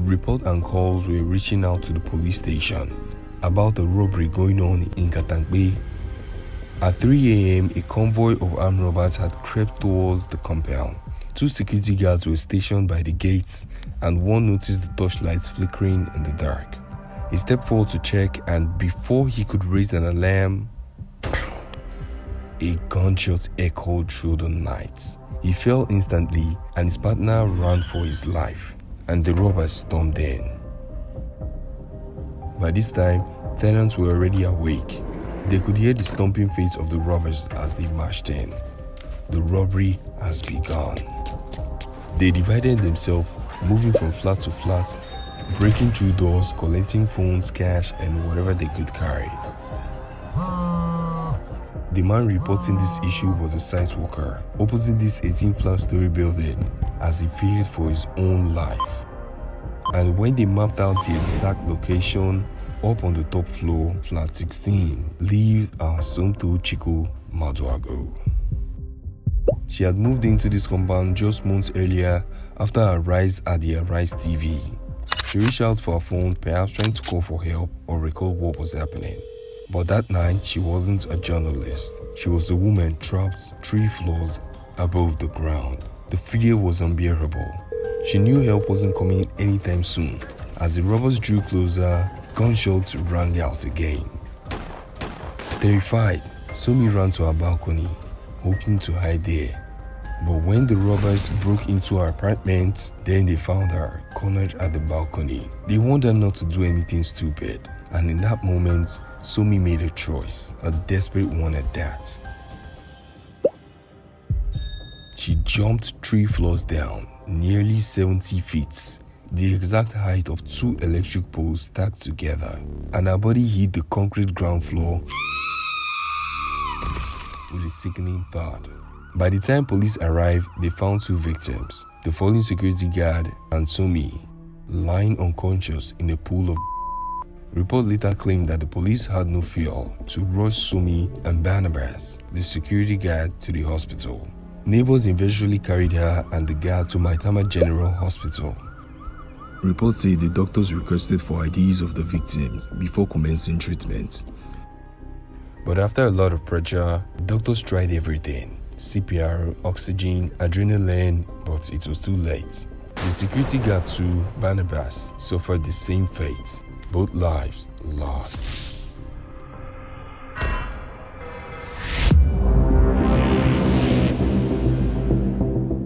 Reports and calls were reaching out to the police station about the robbery going on in Katangbe. At 3 a.m., a convoy of armed robbers had crept towards the compound. 2 security guards were stationed by the gates, and one noticed the torchlights flickering in the dark. He stepped forward to check, and before he could raise an alarm, a gunshot echoed through the night. He fell instantly, and his partner ran for his life, and the robbers stormed in. By this time, tenants were already awake. They could hear the stomping feet of the robbers as they marched in. The robbery has begun. They divided themselves, moving from flat to flat, breaking through doors, collecting phones, cash, and whatever they could carry. The man reporting this issue was a site worker opposite this 18-flat-story building, as he feared for his own life. And when they mapped out the exact location, up on the top floor, flat 16, lived our Somtochukwu Maduagwu. She had moved into this compound just months earlier after her rise at the Arise TV. She reached out for her phone, perhaps trying to call for help or recall what was happening. But that night, she wasn't a journalist. She was a woman trapped 3 floors above the ground. The fear was unbearable. She knew help wasn't coming anytime soon. As the robbers drew closer, gunshots rang out again. Terrified, Sommie ran to her balcony, hoping to hide there. But when the robbers broke into her apartment, then they found her cornered at the balcony. They warned her not to do anything stupid, and in that moment, Sommie made a choice, a desperate one at that. She jumped 3 floors down, nearly 70 feet, the exact height of 2 electric poles stacked together, and her body hit the concrete ground floor with a sickening thud. By the time police arrived, they found 2 victims, the fallen security guard and Sommie, lying unconscious in a pool of. Report later claimed that the police had no fuel to rush Sommie and Barnabas, the security guard, to the hospital. Neighbors eventually carried her and the guard to Maitama General Hospital. Reports say the doctors requested for IDs of the victims before commencing treatment. But after a lot of pressure, doctors tried everything: CPR, oxygen, adrenaline, but it was too late. The security guard too, Barnabas, suffered the same fate. Both lives lost.